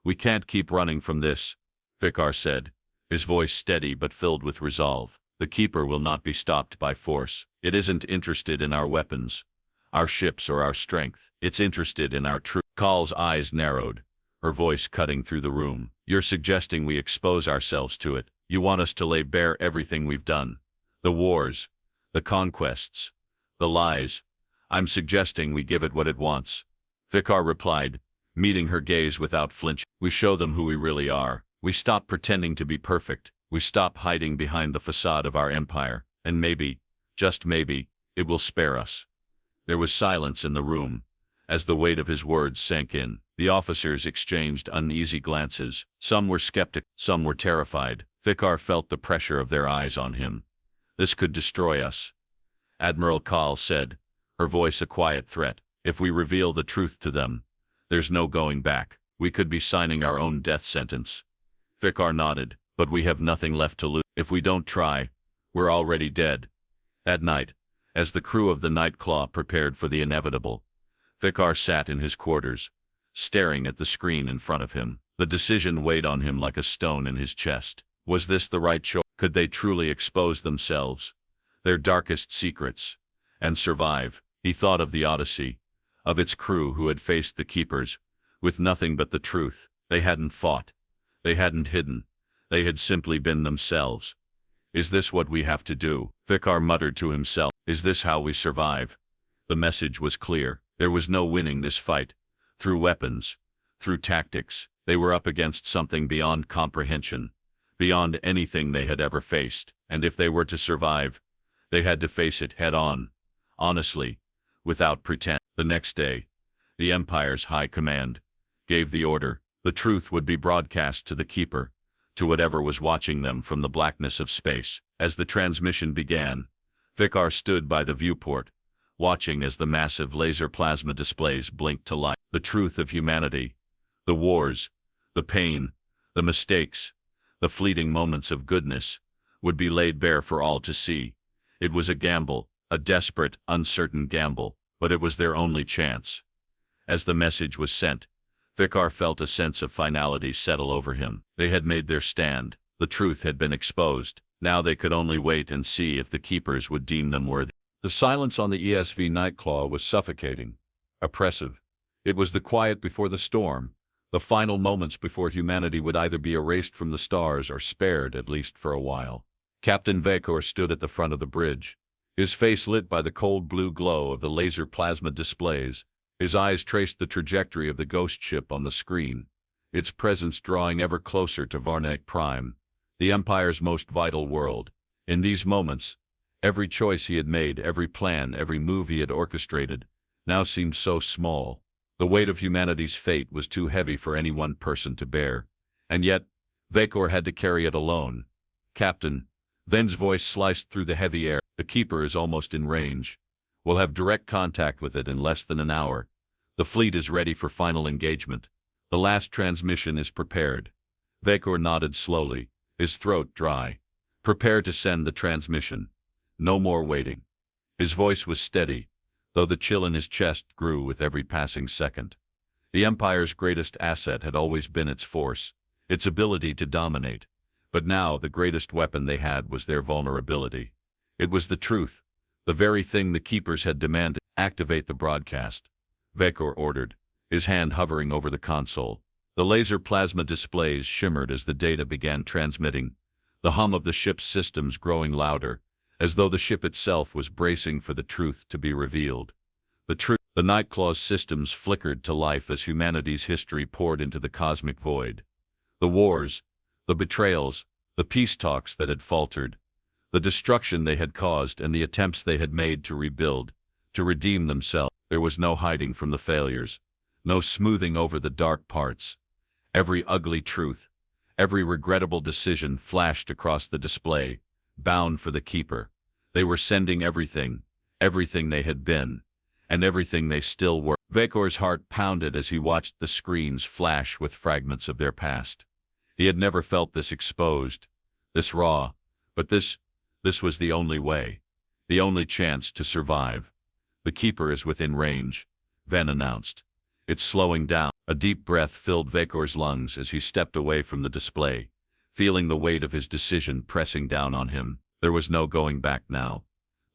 "We can't keep running from this," Vicar said, his voice steady but filled with resolve. "The Keeper will not be stopped by force. It isn't interested in our weapons, our ships or our strength. It's interested in our truth." Kal's eyes narrowed, her voice cutting through the room. "You're suggesting we expose ourselves to it. You want us to lay bare everything we've done. The wars, the conquests, the lies. I'm suggesting we give it what it wants." Vicar replied, meeting her gaze without flinch. "We show them who we really are. We stop pretending to be perfect. We stop hiding behind the facade of our empire, and maybe, just maybe, it will spare us." There was silence in the room, as the weight of his words sank in. The officers exchanged uneasy glances. Some were skeptical, some were terrified. Vicar felt the pressure of their eyes on him. "This could destroy us," Admiral Kal said, her voice a quiet threat. "If we reveal the truth to them, there's no going back. We could be signing our own death sentence." Vicar nodded. "But we have nothing left to lose. If we don't try, we're already dead." At night, as the crew of the Nightclaw prepared for the inevitable, Vicar sat in his quarters, staring at the screen in front of him. The decision weighed on him like a stone in his chest. Was this the right choice? Could they truly expose themselves, their darkest secrets, and survive? He thought of the Odyssey, of its crew who had faced the Keepers, with nothing but the truth. They hadn't fought. They hadn't hidden. They had simply been themselves. "Is this what we have to do?" Vicar muttered to himself. "Is this how we survive?" The message was clear. There was no winning this fight. Through weapons, through tactics, they were up against something beyond comprehension, beyond anything they had ever faced. And if they were to survive, they had to face it head-on, honestly, without pretense. The next day, the Empire's high command gave the order. The truth would be broadcast to the Keeper, to whatever was watching them from the blackness of space. As the transmission began, Vicar stood by the viewport, watching as the massive laser plasma displays blinked to life. The truth of humanity, the wars, the pain, the mistakes, the fleeting moments of goodness, would be laid bare for all to see. It was a gamble, a desperate, uncertain gamble, but it was their only chance. As the message was sent, Vicar felt a sense of finality settle over him. They had made their stand. The truth had been exposed. Now they could only wait and see if the keepers would deem them worthy. The silence on the ESV Nightclaw was suffocating, oppressive. It was the quiet before the storm, the final moments before humanity would either be erased from the stars or spared, at least for a while. Captain Decoy stood at the front of the bridge, his face lit by the cold blue glow of the laser plasma displays. His eyes traced the trajectory of the ghost ship on the screen, its presence drawing ever closer to Varnac Prime, the Empire's most vital world. In these moments, every choice he had made, every plan, every move he had orchestrated, now seemed so small. The weight of humanity's fate was too heavy for any one person to bear, and yet, Decoy had to carry it alone. Captain, Ven's voice sliced through the heavy air. The Keeper is almost in range. We'll have direct contact with it in less than an hour. The fleet is ready for final engagement. The last transmission is prepared. Decoy nodded slowly, his throat dry. Prepare to send the transmission. No more waiting. His voice was steady, though the chill in his chest grew with every passing second. The Empire's greatest asset had always been its force, its ability to dominate. But now the greatest weapon they had was their vulnerability. It was the truth, the very thing the Keepers had demanded. Activate the broadcast, Decoy ordered, his hand hovering over the console. The laser plasma displays shimmered as the data began transmitting, the hum of the ship's systems growing louder, as though the ship itself was bracing for the truth to be revealed. The Nightclaw's systems flickered to life as humanity's history poured into the cosmic void. The wars, the betrayals, the peace talks that had faltered, the destruction they had caused and the attempts they had made to rebuild, to redeem themselves. There was no hiding from the failures, no smoothing over the dark parts. Every ugly truth, every regrettable decision flashed across the display, bound for the Keeper. They were sending everything they had been, and everything they still were. Decoy's heart pounded as he watched the screens flash with fragments of their past. He had never felt this exposed, this raw, but this was the only way, the only chance to survive. The Keeper is within range, Ven announced. It's slowing down. A deep breath filled Decoy's lungs as he stepped away from the display, feeling the weight of his decision pressing down on him. There was no going back now.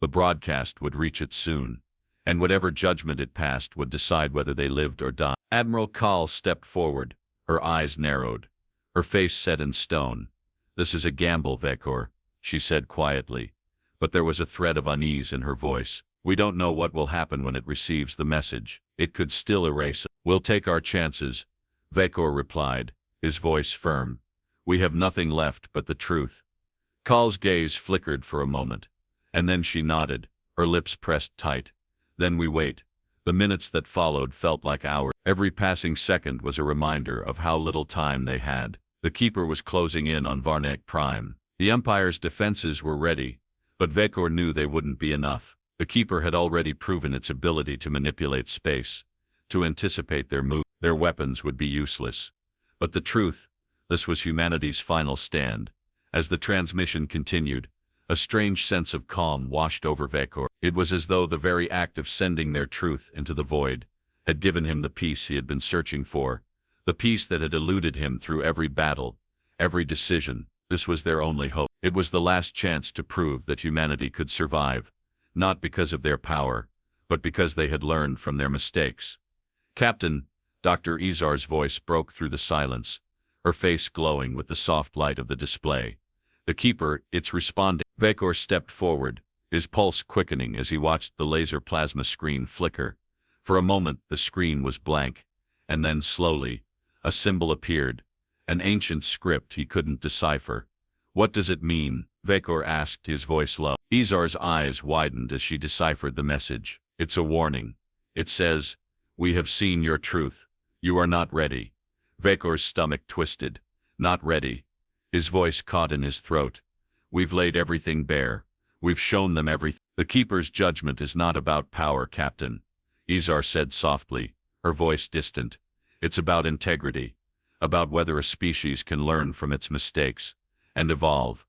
The broadcast would reach it soon, and whatever judgment it passed would decide whether they lived or died. Admiral Call stepped forward, her eyes narrowed, her face set in stone. This is a gamble, Decoy, she said quietly, but there was a thread of unease in her voice. We don't know what will happen when it receives the message. It could still erase it. We'll take our chances, Decoy replied, his voice firm. We have nothing left but the truth. Call's gaze flickered for a moment, and then she nodded, her lips pressed tight. Then we wait. The minutes that followed felt like hours. Every passing second was a reminder of how little time they had. The Keeper was closing in on Varnac Prime. The Empire's defenses were ready, but Decoy knew they wouldn't be enough. The Keeper had already proven its ability to manipulate space, to anticipate their moves. Their weapons would be useless. But the truth, this was humanity's final stand. As the transmission continued, a strange sense of calm washed over Decoy. It was as though the very act of sending their truth into the void had given him the peace he had been searching for, the peace that had eluded him through every battle, every decision. This was their only hope. It was the last chance to prove that humanity could survive, not because of their power, but because they had learned from their mistakes. Captain, Dr. Izar's voice broke through the silence, her face glowing with the soft light of the display. The Keeper, it's responding. Decoy stepped forward, his pulse quickening as he watched the laser plasma screen flicker. For a moment the screen was blank, and then slowly, a symbol appeared, an ancient script he couldn't decipher. What does it mean? Decoy asked, his voice low. Izar's eyes widened as she deciphered the message. It's a warning. It says, we have seen your truth. You are not ready. Decoy's stomach twisted. Not ready. His voice caught in his throat. We've laid everything bare. We've shown them everything. The Keeper's judgment is not about power, Captain, Izar said softly, her voice distant. It's about integrity, about whether a species can learn from its mistakes and evolve.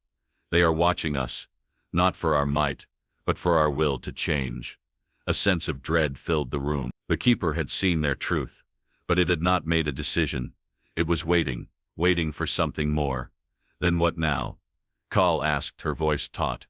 They are watching us, not for our might, but for our will to change. A sense of dread filled the room. The Keeper had seen their truth, but it had not made a decision. It was waiting for something more. Then what now? Call asked, her voice taut.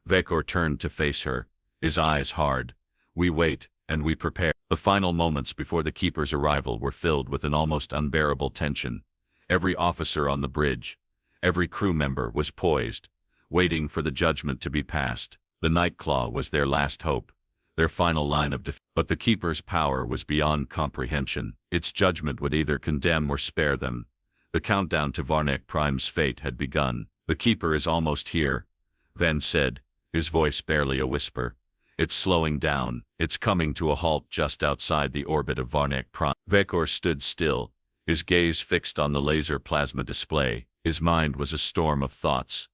Vekor turned to face her, his eyes hard. We wait, and we prepare. The final moments before the Keeper's arrival were filled with an almost unbearable tension. Every officer on the bridge, every crew member was poised, waiting for the judgment to be passed. The Nightclaw was their last hope, their final line of defense. But the Keeper's power was beyond comprehension. Its judgment would either condemn or spare them. The countdown to Varnak Prime's fate had begun. The Keeper is almost here, Ven said, his voice barely a whisper. It's slowing down. It's coming to a halt just outside the orbit of Varnak Prime. Vekor stood still, his gaze fixed on the laser plasma display. His mind was a storm of thoughts,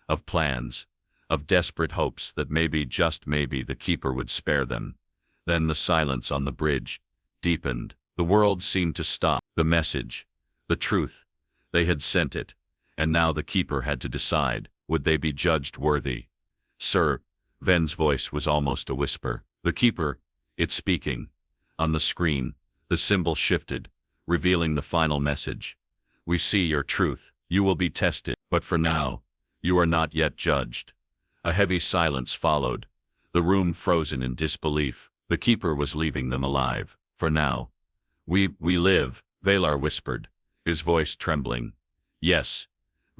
of plans, of desperate hopes that maybe, just maybe, the Keeper would spare them. Then the silence on the bridge deepened. The world seemed to stop. The message, the truth, they had sent it, and now the Keeper had to decide, would they be judged worthy? Sir, Ven's voice was almost a whisper. The Keeper, it's speaking. On the screen, the symbol shifted, revealing the final message. We see your truth. You will be tested, but for now, you are not yet judged. A heavy silence followed, the room frozen in disbelief. The Keeper was leaving them alive. For now. We live, Valar whispered, his voice trembling. Yes,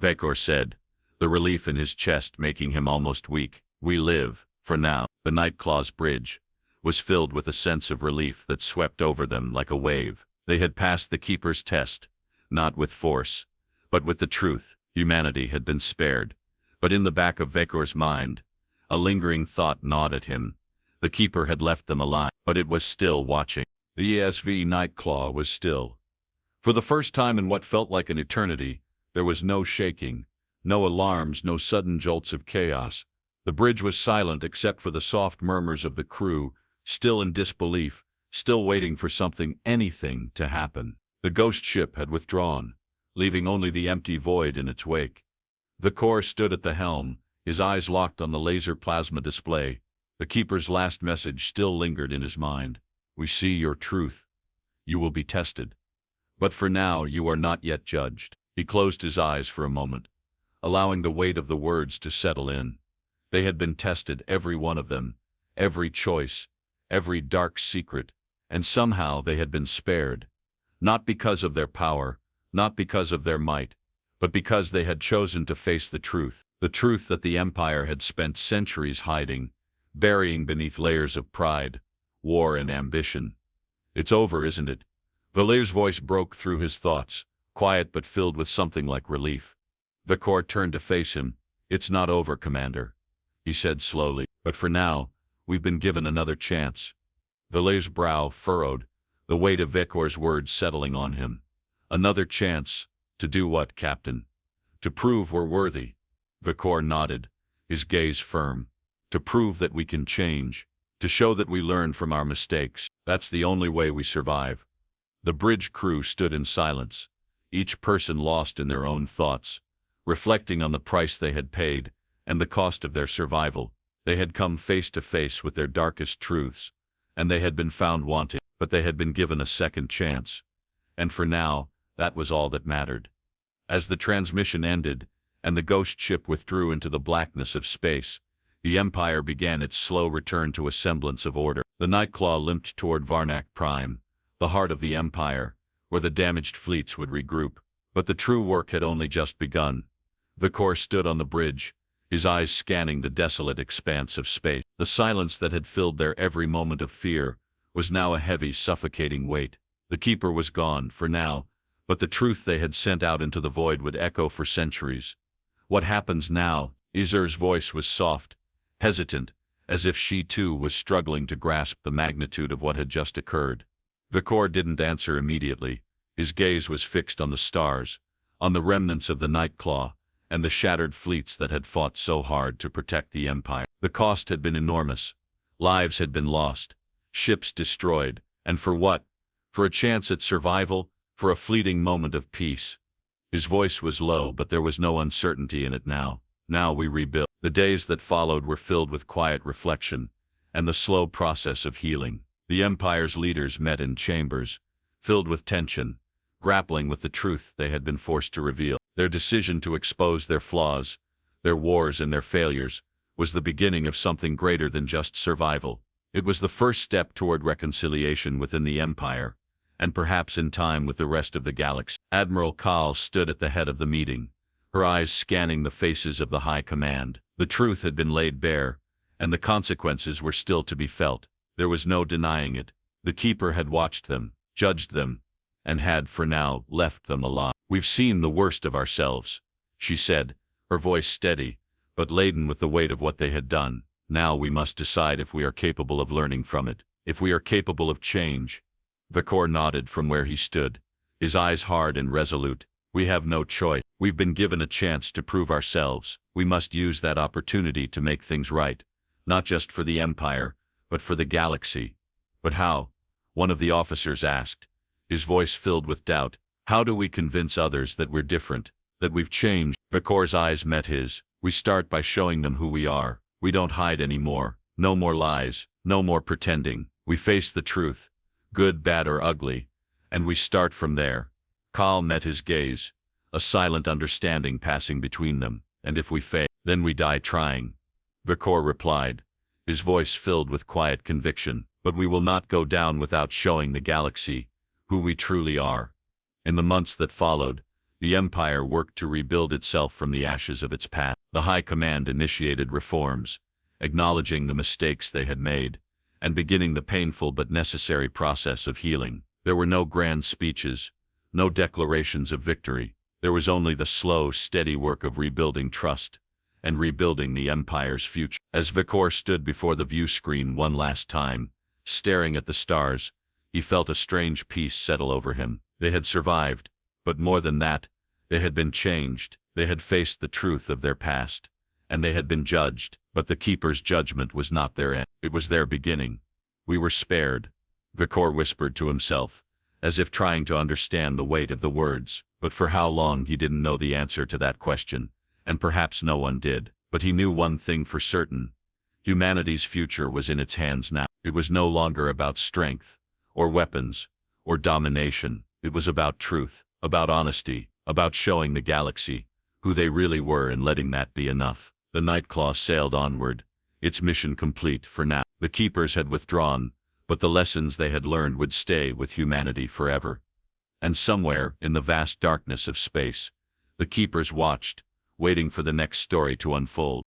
Vekor said, the relief in his chest making him almost weak. We live, for now. The Nightclaw's bridge was filled with a sense of relief that swept over them like a wave. They had passed the Keeper's test, not with force, but with the truth. Humanity had been spared. But in the back of Vekor's mind, a lingering thought gnawed at him. The Keeper had left them alive, but it was still watching. The ESV Nightclaw was still. For the first time in what felt like an eternity, there was no shaking, no alarms, no sudden jolts of chaos. The bridge was silent except for the soft murmurs of the crew, still in disbelief, still waiting for something, anything, to happen. The ghost ship had withdrawn, leaving only the empty void in its wake. Vekor stood at the helm, his eyes locked on the laser plasma display. The Keeper's last message still lingered in his mind. We see your truth. You will be tested. But for now you are not yet judged. He closed his eyes for a moment, allowing the weight of the words to settle in. They had been tested, every one of them, every choice, every dark secret, and somehow they had been spared. Not because of their power, not because of their might, but because they had chosen to face the truth that the Empire had spent centuries hiding, burying beneath layers of pride, war, and ambition. It's over, isn't it? Valer's voice broke through his thoughts, quiet but filled with something like relief. Vekor turned to face him. It's not over, Commander, he said slowly, but for now, we've been given another chance. Valer's brow furrowed, the weight of Vekor's words settling on him. Another chance. To do what, Captain? To prove we're worthy. Vekor nodded, his gaze firm. To prove that we can change. To show that we learn from our mistakes. That's the only way we survive. The bridge crew stood in silence, each person lost in their own thoughts, reflecting on the price they had paid and the cost of their survival. They had come face to face with their darkest truths, and they had been found wanting, but they had been given a second chance. And for now, that was all that mattered. As the transmission ended, and the ghost ship withdrew into the blackness of space, the Empire began its slow return to a semblance of order. The Nightclaw limped toward Varnak Prime, the heart of the Empire, where the damaged fleets would regroup. But the true work had only just begun. Vekor stood on the bridge, his eyes scanning the desolate expanse of space. The silence that had filled their every moment of fear was now a heavy, suffocating weight. The Keeper was gone, for now, but the truth they had sent out into the void would echo for centuries. What happens now? Izur's voice was soft, hesitant, as if she too was struggling to grasp the magnitude of what had just occurred. Vekor didn't answer immediately. His gaze was fixed on the stars, on the remnants of the Nightclaw, and the shattered fleets that had fought so hard to protect the Empire. The cost had been enormous. Lives had been lost, ships destroyed, and for what? For a chance at survival, for a fleeting moment of peace. His voice was low, but there was no uncertainty in it now. Now we rebuild. The days that followed were filled with quiet reflection and the slow process of healing. The Empire's leaders met in chambers, filled with tension, grappling with the truth they had been forced to reveal. Their decision to expose their flaws, their wars and their failures, was the beginning of something greater than just survival. It was the first step toward reconciliation within the Empire, and perhaps in time with the rest of the galaxy. Admiral Kaal stood at the head of the meeting, her eyes scanning the faces of the High Command. The truth had been laid bare, and the consequences were still to be felt. There was no denying it. The Keeper had watched them, judged them, and had, for now, left them alive. "We've seen the worst of ourselves," she said, her voice steady, but laden with the weight of what they had done. "Now we must decide if we are capable of learning from it, if we are capable of change." Decoy nodded from where he stood, his eyes hard and resolute. "We have no choice. We've been given a chance to prove ourselves. We must use that opportunity to make things right, not just for the Empire, but for the galaxy." "But how?" one of the officers asked, his voice filled with doubt. "How do we convince others that we're different, that we've changed?" Decoy's eyes met his. "We start by showing them who we are. We don't hide anymore. No more lies, no more pretending. We face the truth, good, bad, or ugly, and we start from there." Kaal met his gaze, a silent understanding passing between them. "And if we fail, then we die trying," Decoy replied, his voice filled with quiet conviction. "But we will not go down without showing the galaxy who we truly are." In the months that followed, the Empire worked to rebuild itself from the ashes of its past. The High Command initiated reforms, acknowledging the mistakes they had made, and beginning the painful but necessary process of healing. There were no grand speeches, no declarations of victory. There was only the slow, steady work of rebuilding trust, and rebuilding the Empire's future. As Decoy stood before the view screen one last time, staring at the stars, he felt a strange peace settle over him. They had survived, but more than that, they had been changed. They had faced the truth of their past, and they had been judged. But the Keeper's judgment was not their end. It was their beginning. "We were spared," Decoy whispered to himself, as if trying to understand the weight of the words. But for how long he didn't know the answer to that question, and perhaps no one did. But he knew one thing for certain. Humanity's future was in its hands now. It was no longer about strength, or weapons, or domination. It was about truth, about honesty, about showing the galaxy who they really were and letting that be enough. The Nightclaw sailed onward, its mission complete for now. The Keepers had withdrawn, but the lessons they had learned would stay with humanity forever. And somewhere, in the vast darkness of space, the Keepers watched, waiting for the next story to unfold.